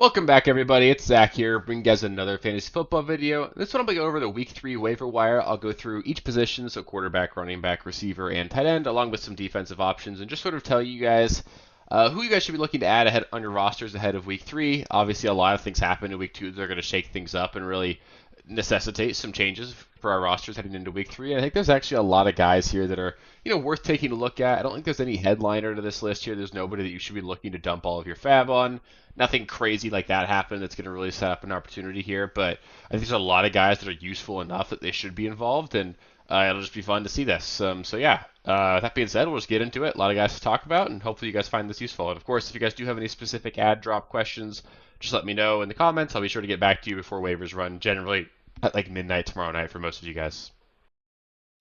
Welcome back, everybody. It's Zach here, bringing you guys another fantasy football video. This one I'll go over the Week 3 waiver wire. I'll go through each position, so quarterback, running back, receiver, and tight end, along with some defensive options, and just sort of tell you guys who you guys should be looking to add ahead on your rosters ahead of Week 3. Obviously, a lot of things happen in Week 2 that are going to shake things up and really necessitate some changes for our rosters heading into Week 3. And I think there's actually a lot of guys here that are worth taking a look at. I don't think there's any headliner to this list here. There's nobody that you should be looking to dump all of your fab on. Nothing crazy like that happened that's going to really set up an opportunity here, but I think there's a lot of guys that are useful enough that they should be involved, and it'll just be fun to see this. That being said, we'll just get into it. A lot of guys to talk about, and hopefully you guys find this useful. And of course, if you guys do have any specific ad drop questions, just let me know in the comments. I'll be sure to get back to you before waivers run, generally at like midnight tomorrow night for most of you guys.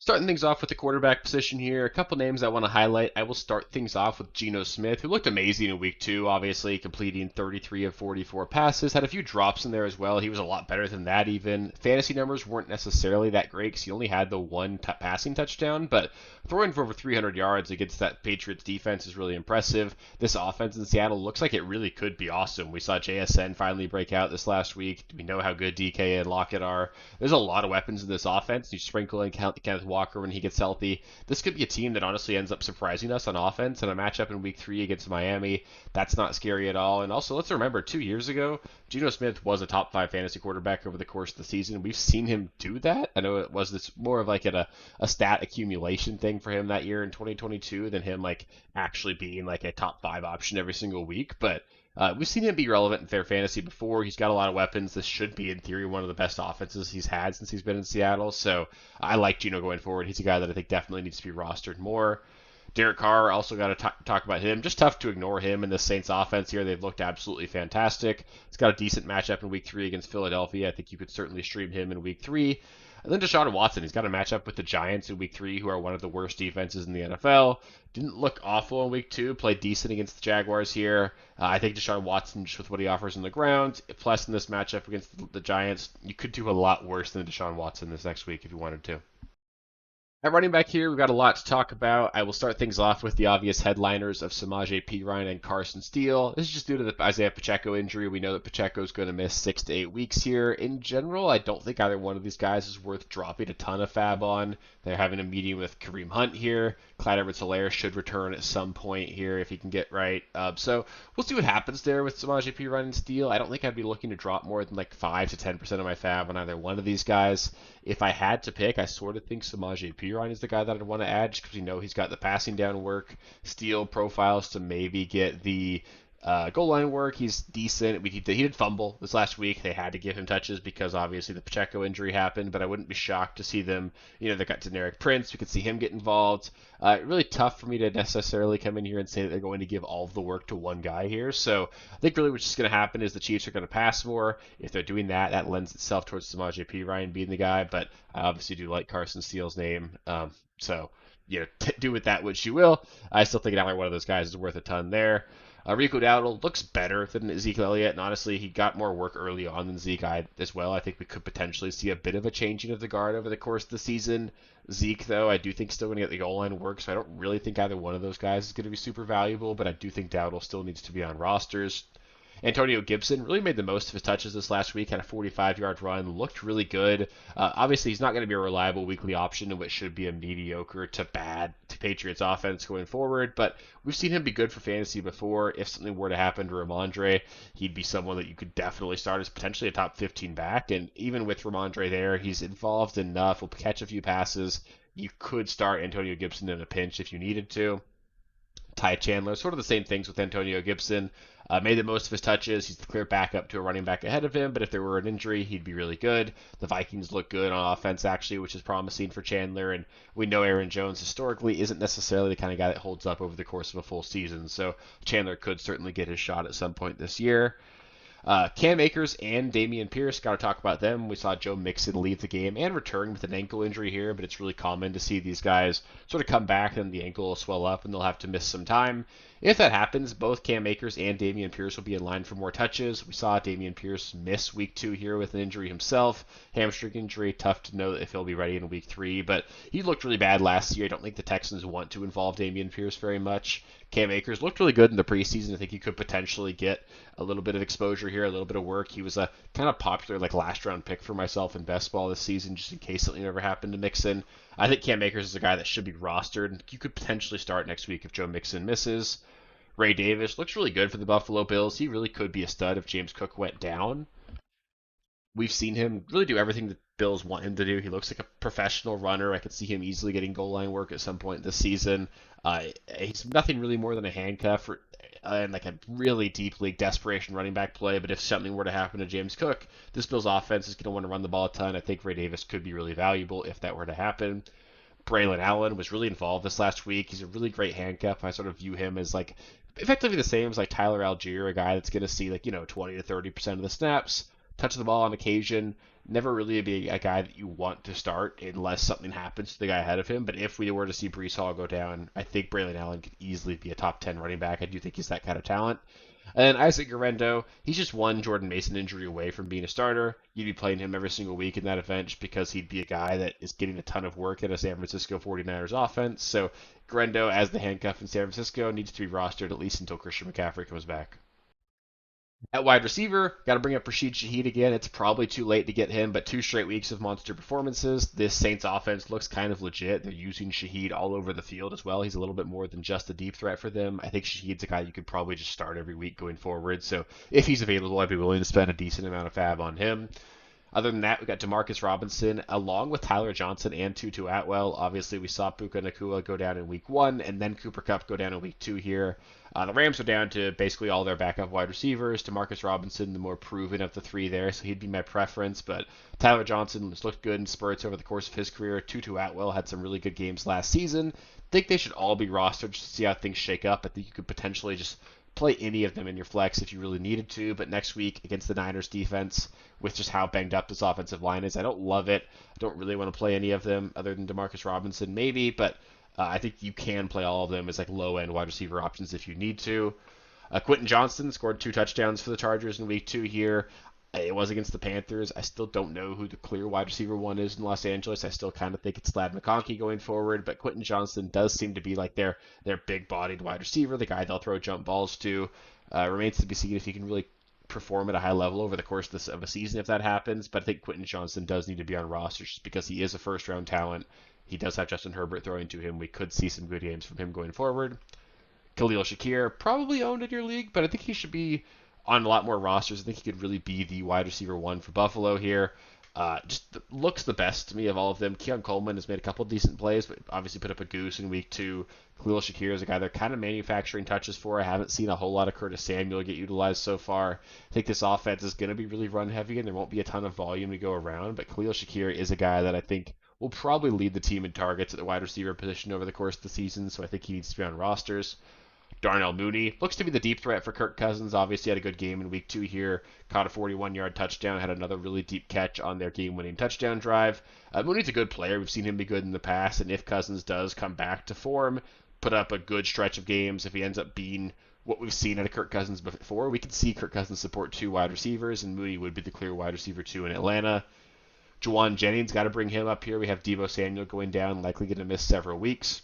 Starting things off with the quarterback position here, a couple names I want to highlight. I will start things off with Geno Smith, who looked amazing in Week 2, obviously, completing 33 of 44 passes. Had a few drops in there as well. He was a lot better than that even. Fantasy numbers weren't necessarily that great because he only had the one passing touchdown, but throwing for over 300 yards against that Patriots defense is really impressive. This offense in Seattle looks like it really could be awesome. We saw JSN finally break out this last week. We know how good DK and Lockett are. There's a lot of weapons in this offense. You sprinkle in Kenneth Walker when he gets healthy. This could be a team that honestly ends up surprising us on offense, and a matchup in Week 3 against Miami, that's not scary at all. And also, let's remember, 2 years ago, Geno Smith was a top 5 fantasy quarterback over the course of the season. We've seen him do that. I know it was this more of like a stat accumulation thing for him that year in 2022 than him like actually being like a top 5 option every single week, but we've seen him be relevant in fair fantasy before. He's got a lot of weapons. This should be, in theory, one of the best offenses he's had since he's been in Seattle. So I like Geno going forward. He's a guy that I think definitely needs to be rostered more. Derek Carr, also got to talk about him. Just tough to ignore him in the Saints offense here. They've looked absolutely fantastic. He's got a decent matchup in Week 3 against Philadelphia. I think you could certainly stream him in Week 3. And then Deshaun Watson, he's got a matchup with the Giants in Week 3, who are one of the worst defenses in the NFL. Didn't look awful in Week 2, played decent against the Jaguars here. I think Deshaun Watson, just with what he offers on the ground, plus in this matchup against the Giants, you could do a lot worse than Deshaun Watson this next week if you wanted to. At running back here, we've got a lot to talk about. I will start things off with the obvious headliners of Samaje Perine and Carson Steele. This is just due to the Isaiah Pacheco injury. We know that Pacheco is going to miss 6 to 8 weeks here. In general, I don't think either one of these guys is worth dropping a ton of fab on. They're having a meeting with Kareem Hunt here. Clyde Edwards-Helaire should return at some point here if he can get right. So we'll see what happens there with Samaje Perine and Steele. I don't think I'd be looking to drop more than like 5 to 10% of my fab on either one of these guys. If I had to pick, I sort of think Samaje Perine is the guy that I'd want to add just because we know he's got the passing down work. Steele profiles to maybe get the goal line work. He's decent. He did fumble this last week. They had to give him touches because obviously the Pacheco injury happened, but I wouldn't be shocked to see them, they got generic Prince. We could see him get involved. Really tough for me to necessarily come in here and say that they're going to give all of the work to one guy here. So I think really what's just going to happen is the Chiefs are going to pass more. If they're doing that, that lends itself towards Samaje Perine being the guy, but I obviously do like Carson Steele's name. Do with that what you will. I still think either one of those guys is worth a ton there. Rico Dowdle looks better than Ezekiel Elliott, and honestly, he got more work early on than Zeke as well. I think we could potentially see a bit of a changing of the guard over the course of the season. Zeke, though, I do think still going to get the goal line work, so I don't really think either one of those guys is going to be super valuable, but I do think Dowdle still needs to be on rosters. Antonio Gibson really made the most of his touches this last week, had a 45-yard run, looked really good. Obviously, he's not going to be a reliable weekly option in what should be a mediocre to bad Patriots offense going forward, but we've seen him be good for fantasy before. If something were to happen to Ramondre, he'd be someone that you could definitely start as potentially a top 15 back, and even with Ramondre there, he's involved enough, will catch a few passes. You could start Antonio Gibson in a pinch if you needed to. Ty Chandler, sort of the same things with Antonio Gibson. Made the most of his touches. He's the clear backup to a running back ahead of him, but if there were an injury, he'd be really good. The Vikings look good on offense, actually, which is promising for Chandler, and we know Aaron Jones historically isn't necessarily the kind of guy that holds up over the course of a full season, so Chandler could certainly get his shot at some point this year. Cam Akers and Dameon Pierce, got to talk about them. We saw Joe Mixon leave the game and return with an ankle injury here, but it's really common to see these guys sort of come back and the ankle will swell up and they'll have to miss some time. If that happens, both Cam Akers and Dameon Pierce will be in line for more touches. We saw Dameon Pierce miss Week 2 here with an injury himself. Hamstring injury, tough to know if he'll be ready in Week 3, but he looked really bad last year. I don't think the Texans want to involve Dameon Pierce very much. Cam Akers looked really good in the preseason. I think he could potentially get a little bit of exposure here, a little bit of work. He was a kind of popular like last round pick for myself in best ball this season, just in case something ever happened to Mixon. I think Cam Akers is a guy that should be rostered. You could potentially start next week if Joe Mixon misses. Ray Davis looks really good for the Buffalo Bills. He really could be a stud if James Cook went down. We've seen him really do everything the Bills want him to do. He looks like a professional runner. I could see him easily getting goal line work at some point this season. He's nothing really more than a handcuff and like a really deep league desperation running back play. But if something were to happen to James Cook, this Bills offense is going to want to run the ball a ton. I think Ray Davis could be really valuable if that were to happen. Braylon Allen was really involved this last week. He's a really great handcuff. I sort of view him as like effectively the same as like Tyler Algier, a guy that's going to see like 20 to 30% of the snaps, touch the ball on occasion. Never really be a guy that you want to start unless something happens to the guy ahead of him. But if we were to see Breece Hall go down, I think Braylon Allen could easily be a top 10 running back. I do think he's that kind of talent. And Isaac Guerrero, he's just one Jordan Mason injury away from being a starter. You'd be playing him every single week in that event just because he'd be a guy that is getting a ton of work in a San Francisco 49ers offense. So Guerrero, as the handcuff in San Francisco, needs to be rostered at least until Christian McCaffrey comes back. At wide receiver, got to bring up Rashid Shaheed again. It's probably too late to get him, but 2 straight weeks of monster performances. This Saints offense looks kind of legit. They're using Shaheed all over the field as well. He's a little bit more than just a deep threat for them. I think Shaheed's a guy you could probably just start every week going forward. So if he's available, I'd be willing to spend a decent amount of fab on him. Other than that, we got Demarcus Robinson along with Tyler Johnson and Tutu Atwell. Obviously, we saw Puka Nacua go down in week 1 and then Cooper Kupp go down in week 2 here. The Rams are down to basically all their backup wide receivers. Demarcus Robinson, the more proven of the 3 there, so he'd be my preference. But Tyler Johnson has looked good in spurts over the course of his career. Tutu Atwell had some really good games last season. I think they should all be rostered just to see how things shake up. I think you could potentially just play any of them in your flex if you really needed to, but next week against the Niners defense, with just how banged up this offensive line is, I don't love it. I don't really want to play any of them other than Demarcus Robinson, maybe, but I think you can play all of them as like low-end wide receiver options if you need to. Quentin Johnston scored 2 touchdowns for the Chargers in week 2 here. It was against the Panthers. I still don't know who the clear wide receiver 1 is in Los Angeles. I still kind of think it's Ladd McConkey going forward, but Quentin Johnston does seem to be like their big-bodied wide receiver, the guy they'll throw jump balls to. Remains to be seen if he can really perform at a high level over the course of a season if that happens, but I think Quentin Johnston does need to be on roster just because he is a first-round talent. He does have Justin Herbert throwing to him. We could see some good games from him going forward. Khalil Shakir, probably owned in your league, but I think he should be on a lot more rosters. I think he could really be the wide receiver 1 for Buffalo here. Just looks the best to me of all of them. Keon Coleman has made a couple decent plays, but obviously put up a goose in week 2. Khalil Shakir is a guy they're kind of manufacturing touches for. I haven't seen a whole lot of Curtis Samuel get utilized so far. I think this offense is going to be really run heavy, and there won't be a ton of volume to go around, but Khalil Shakir is a guy that I think will probably lead the team in targets at the wide receiver position over the course of the season, so I think he needs to be on rosters. Darnell Mooney looks to be the deep threat for Kirk Cousins. Obviously had a good game in week 2 here. Caught a 41-yard touchdown. Had another really deep catch on their game-winning touchdown drive. Mooney's a good player. We've seen him be good in the past. And if Cousins does come back to form, put up a good stretch of games, if he ends up being what we've seen out of Kirk Cousins before, we could see Kirk Cousins support 2 wide receivers, and Mooney would be the clear wide receiver 2 in Atlanta. Juwan Jennings, got to bring him up here. We have Deebo Samuel going down, likely going to miss several weeks.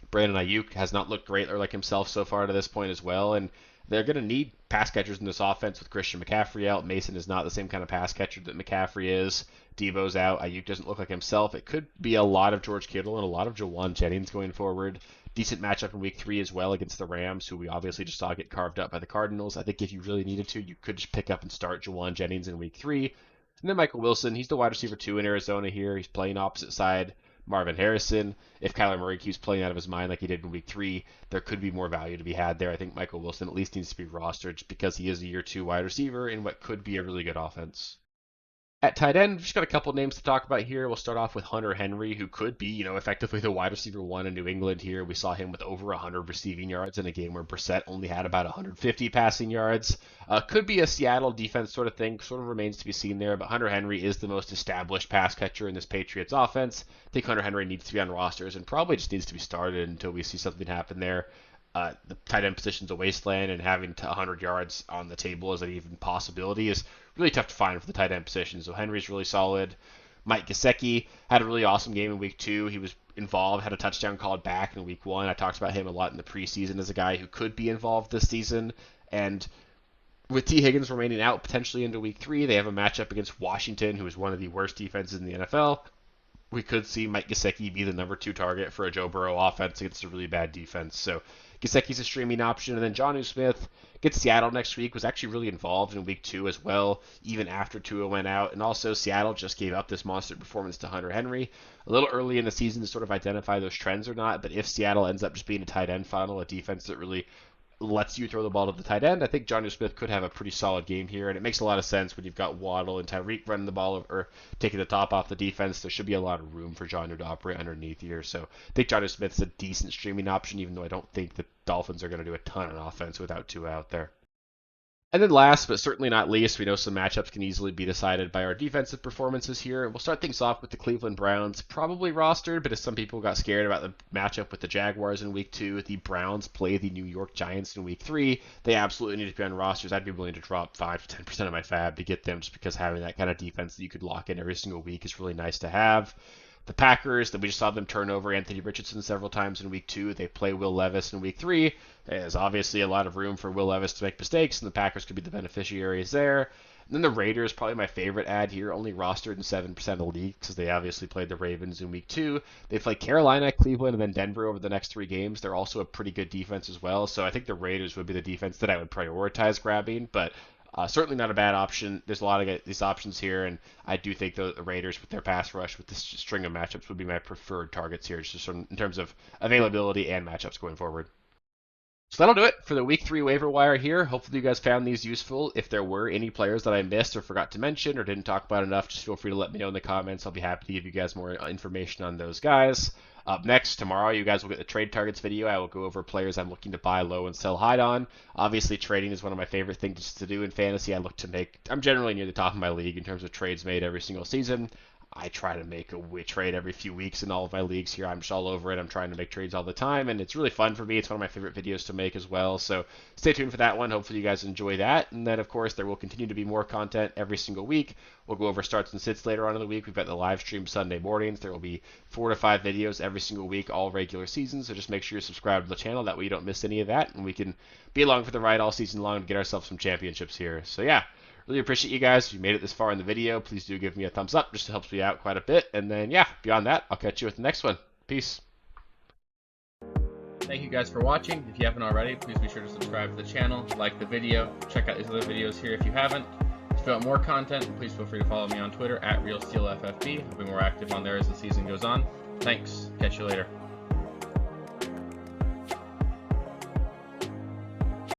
Brandon Ayuk has not looked great or like himself so far to this point as well, and they're going to need pass catchers in this offense with Christian McCaffrey out. Mason is not the same kind of pass catcher that McCaffrey is. Deebo's out. Ayuk doesn't look like himself. It could be a lot of George Kittle and a lot of Juwan Jennings going forward. Decent matchup in week 3 as well against the Rams, who we obviously just saw get carved up by the Cardinals. I think if you really needed to, you could just pick up and start Juwan Jennings in week 3. And then Michael Wilson, he's the wide receiver 2 in Arizona here. He's playing opposite side Marvin Harrison. If Kyler Murray keeps playing out of his mind like he did in week 3, there could be more value to be had there. I think Michael Wilson at least needs to be rostered just because he is a year 2 wide receiver in what could be a really good offense. At tight end, we've just got a couple names to talk about here. We'll start off with Hunter Henry, who could be, effectively the wide receiver 1 in New England here. We saw him with over 100 receiving yards in a game where Brissett only had about 150 passing yards. Could be a Seattle defense sort of thing, sort of remains to be seen there, but Hunter Henry is the most established pass catcher in this Patriots offense. I think Hunter Henry needs to be on rosters and probably just needs to be started until we see something happen there. The tight end position's a wasteland, and having 100 yards on the table as an even possibility is really tough to find for the tight end position. So Henry's really solid. Mike Gesicki had a really awesome game in week 2. He was involved, had a touchdown called back in week 1. I talked about him a lot in the preseason as a guy who could be involved this season. And with T. Higgins remaining out potentially into week 3, they have a matchup against Washington, who is one of the worst defenses in the NFL. We could see Mike Gesicki be the number 2 target for a Joe Burrow offense against a really bad defense. So Gesicki's a streaming option. And then Jonnu Smith gets Seattle next week, was actually really involved in week 2 as well, even after Tua went out. And also Seattle just gave up this monster performance to Hunter Henry. A little early in the season to sort of identify those trends or not, but if Seattle ends up just being a tight end funnel, a defense that really lets you throw the ball to the tight end, I think Jonnu Smith could have a pretty solid game here, and it makes a lot of sense when you've got Waddle and Tyreek running the ball or taking the top off the defense. There should be a lot of room for Jonnu to operate underneath here, so I think Jonnu Smith's a decent streaming option, even though I don't think the Dolphins are going to do a ton on offense without Tua out there. And then last, but certainly not least, we know some matchups can easily be decided by our defensive performances here. We'll start things off with the Cleveland Browns, probably rostered, but if some people got scared about the matchup with the Jaguars in week 2, the Browns play the New York Giants in week 3. They absolutely need to be on rosters. I'd be willing to drop 5 to 10% of my fab to get them, just because having that kind of defense that you could lock in every single week is really nice to have. The Packers, that we just saw them turn over Anthony Richardson several times in week 2. They play Will Levis in week 3. There's obviously a lot of room for Will Levis to make mistakes, and the Packers could be the beneficiaries there. And then the Raiders, probably my favorite ad here, only rostered in 7% of the league because they obviously played the Ravens in week 2. They play Carolina, Cleveland, and then Denver over the next 3 games. They're also a pretty good defense as well, so I think the Raiders would be the defense that I would prioritize grabbing, but certainly not a bad option. There's a lot of these options here, and I do think the Raiders with their pass rush, with this string of matchups, would be my preferred targets here, just in terms of availability and matchups going forward. So that'll do it for the week 3 waiver wire here. Hopefully you guys found these useful. If there were any players that I missed or forgot to mention or didn't talk about enough, just feel free to let me know in the comments. I'll be happy to give you guys more information on those guys. Up next, tomorrow, you guys will get the trade targets video. I will go over players I'm looking to buy low and sell high on. Obviously, trading is one of my favorite things to do in fantasy. I'm generally near the top of my league in terms of trades made every single season. I try to make a trade every few weeks in all of my leagues here. I'm just all over it. I'm trying to make trades all the time, and it's really fun for me. It's one of my favorite videos to make as well. So stay tuned for that one. Hopefully you guys enjoy that. And then, of course, there will continue to be more content every single week. We'll go over starts and sits later on in the week. We've got the live stream Sunday mornings. There will be 4 to 5 videos every single week, all regular season. So just make sure you subscribe to the channel. That way you don't miss any of that, and we can be along for the ride all season long to get ourselves some championships here. So yeah. Really appreciate you guys. If you made it this far in the video, please do give me a thumbs up. Just helps me out quite a bit. And then, yeah, beyond that, I'll catch you with the next one. Peace. Thank you guys for watching. If you haven't already, please be sure to subscribe to the channel, like the video, check out these other videos here if you haven't. If you want more content, please feel free to follow me on Twitter @RealSteelFFB. I'll be more active on there as the season goes on. Thanks. Catch you later.